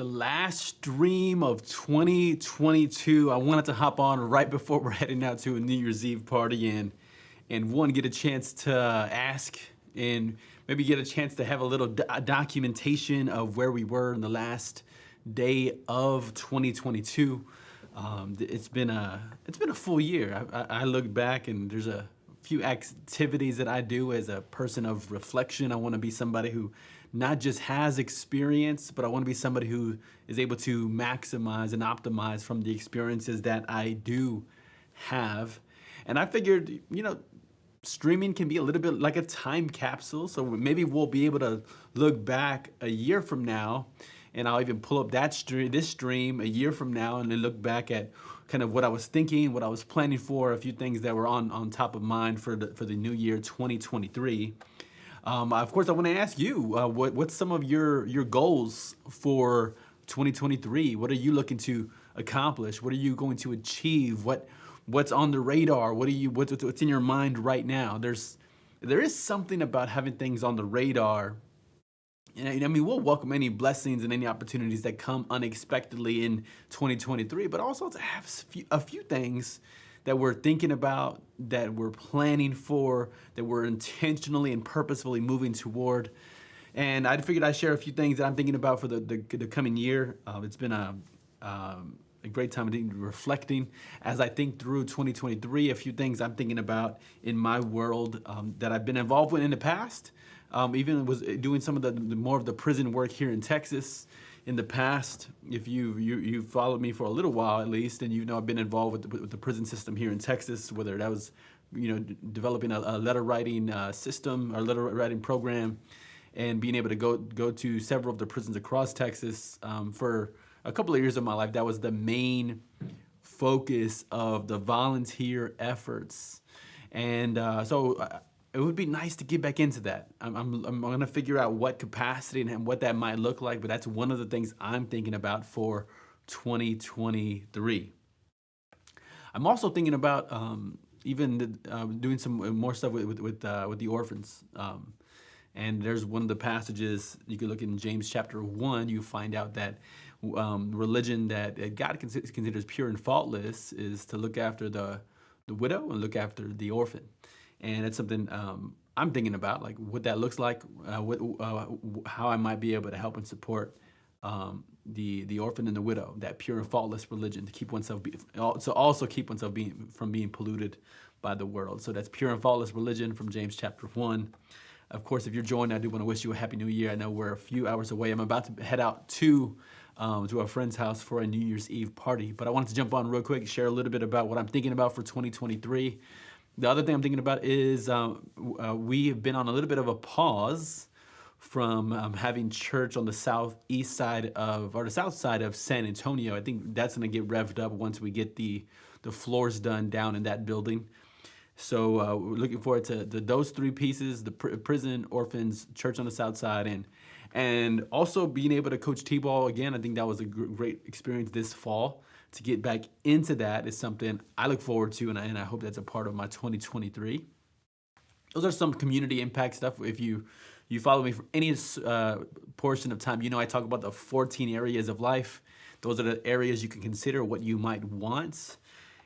the last stream of 2022. I wanted to hop on right before we're heading out to a New Year's Eve party and one, get a chance to ask and maybe get a chance to have a little documentation of where we were in the last day of 2022. It's been a full year. I look back and there's a few activities that I do as a person of reflection. I want to be somebody who not just has experience, but I want to be somebody who is able to maximize and optimize from the experiences that I do have. And I figured, streaming can be a little bit like a time capsule. So maybe we'll be able to look back a year from now, and I'll even pull up this stream a year from now, and then look back at kind of what I was thinking, what I was planning for, a few things that were on top of mind for the new year 2023. Of course, I want to ask you, what's some of your goals for 2023? What are you looking to accomplish? What are you going to achieve? What's on the radar? What's in your mind right now? There is something about having things on the radar. And I mean, we'll welcome any blessings and any opportunities that come unexpectedly in 2023, but also to have a few things that we're thinking about, that we're planning for, that we're intentionally and purposefully moving toward. And I figured I'd share a few things that I'm thinking about for the coming year. It's been a great time of reflecting as I think through 2023, a few things I'm thinking about in my world that I've been involved with in the past. Even was doing some of the more of the prison work here in Texas in the past. If you followed me for a little while at least, and I've been involved with the prison system here in Texas, whether that was developing a letter writing system or letter writing program, and being able to go to several of the prisons across Texas for a couple of years of my life. That was the main focus of the volunteer efforts, and so it would be nice to get back into that. I'm going to figure out what capacity and what that might look like, but that's one of the things I'm thinking about for 2023. I'm also thinking about even doing some more stuff with the orphans. And there's one of the passages, you can look in James chapter 1, you find out that religion that God considers pure and faultless is to look after the widow and look after the orphan. And it's something I'm thinking about, like what that looks like, how I might be able to help and support the orphan and the widow, that pure and faultless religion, to keep oneself also keep oneself from being polluted by the world. So that's pure and faultless religion from James chapter 1. Of course, if you're joining, I do want to wish you a happy new year. I know we're a few hours away. I'm about to head out to a friend's house for a New Year's Eve party, but I wanted to jump on real quick and share a little bit about what I'm thinking about for 2023. The other thing I'm thinking about is we have been on a little bit of a pause from having church on the south side of San Antonio. I think that's going to get revved up once we get the floors done down in that building. So we're looking forward to those three pieces: the prison, orphans, church on the south side, and also being able to coach T-ball again. I think that was a great experience this fall. To get back into that is something I look forward to, and I hope that's a part of my 2023. Those are some community impact stuff. If you follow me for any portion of time, I talk about the 14 areas of life. Those are the areas you can consider what you might want.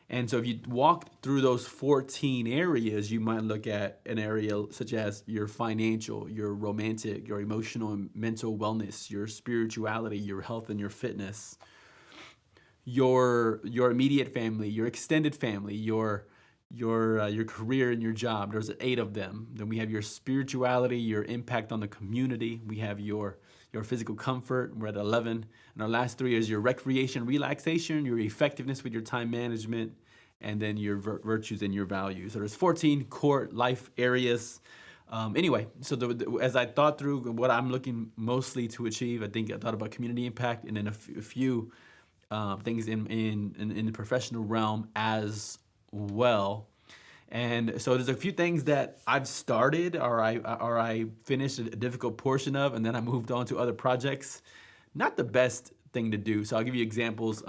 And so if you walk through those 14 areas, you might look at an area such as your financial, your romantic, your emotional and mental wellness, your spirituality, your health and your fitness, your immediate family, your extended family, your career and your job. There's 8 of them. Then we have your spirituality, your impact on the community. We have your physical comfort. We're at 11. And our last 3 is your recreation, relaxation, your effectiveness with your time management, and then your virtues and your values. So there's 14 core life areas. Anyway, so as I thought through what I'm looking mostly to achieve, I thought about community impact, and then a few things in the professional realm as well. And so there's a few things that I've started or I finished a difficult portion of, and then I moved on to other projects. Not the best thing to do. So I'll give you examples.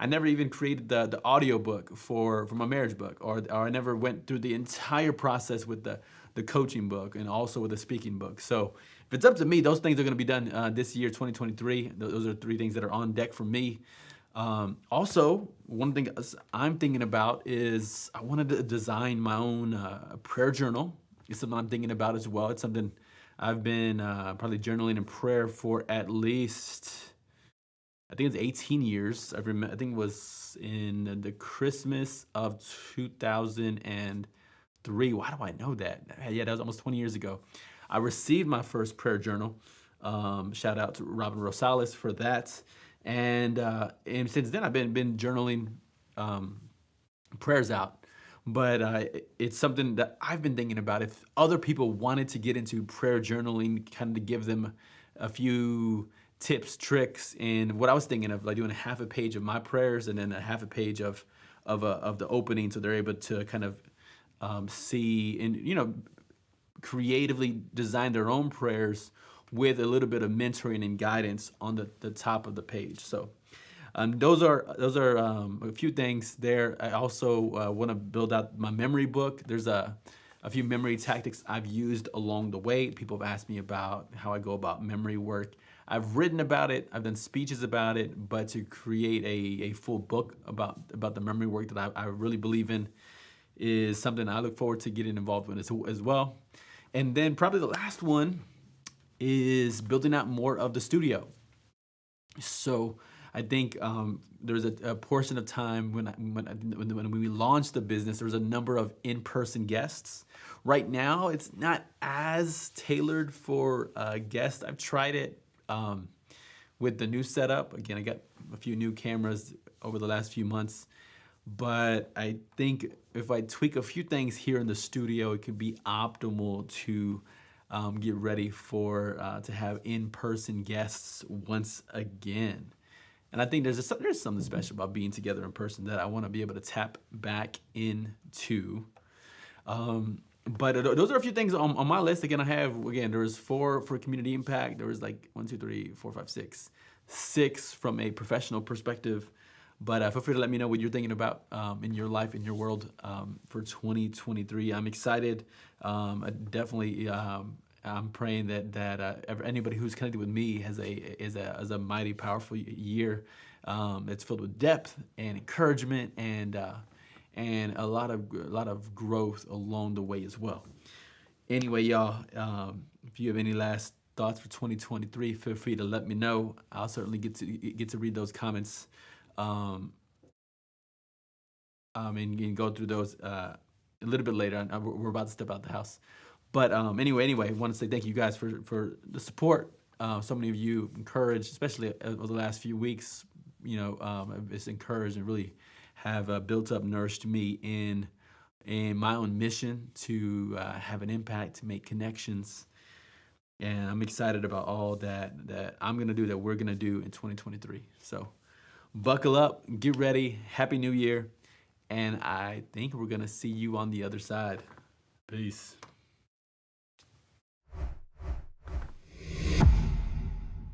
I never even created the audio book for my marriage book, or I never went through the entire process with the coaching book and also with the speaking book. So if it's up to me, those things are going to be done this year, 2023. Those are three things that are on deck for me. Also, one thing I'm thinking about is I wanted to design my own prayer journal. It's something I'm thinking about as well. It's something I've been probably journaling in prayer for at least, I think it's 18 years. I think it was in the Christmas of 2003. Why do I know that? Yeah, that was almost 20 years ago. I received my first prayer journal. Shout out to Robin Rosales for that. And since then, I've been journaling prayers out. But it's something that I've been thinking about. If other people wanted to get into prayer journaling, kind of to give them a few tips, tricks, and what I was thinking of, like doing a half a page of my prayers and then a half a page of the opening, so they're able to kind of see and creatively design their own prayers with a little bit of mentoring and guidance on the top of the page. So those are a few things there. I also want to build out my memory book. There's a few memory tactics I've used along the way. People have asked me about how I go about memory work. I've written about it. I've done speeches about it. But to create a full book about the memory work that I really believe in is something I look forward to getting involved with as well. And then probably the last one is building out more of the studio. So I think there was a portion of time when we launched the business, there was a number of in-person guests. Right now, it's not as tailored for guests. I've tried it with the new setup. Again, I got a few new cameras over the last few months. But I think if I tweak a few things here in the studio, it could be optimal to get ready for to have in-person guests once again. And I think there's something special about being together in person that I want to be able to tap back into. But those are a few things on my list. Again, there was 4 for community impact. There was like 1, 2, 3, 4, 5, 6. 6 from a professional perspective. But feel free to let me know what you're thinking about in your life, in your world for 2023. I'm excited. I'm praying that anybody who's connected with me has a mighty powerful year. It's filled with depth and encouragement and a lot of growth along the way as well. Anyway, y'all, if you have any last thoughts for 2023, feel free to let me know. I'll certainly get to read those comments. And go through those a little bit later. We're about to step out the house. But anyway, I want to say thank you guys for the support. So many of you encouraged, especially over the last few weeks, it's encouraged and really have built up, nourished me in my own mission to have an impact, to make connections. And I'm excited about all that I'm going to do, that we're going to do in 2023. So buckle up, get ready. Happy New Year. And I think we're going to see you on the other side. Peace.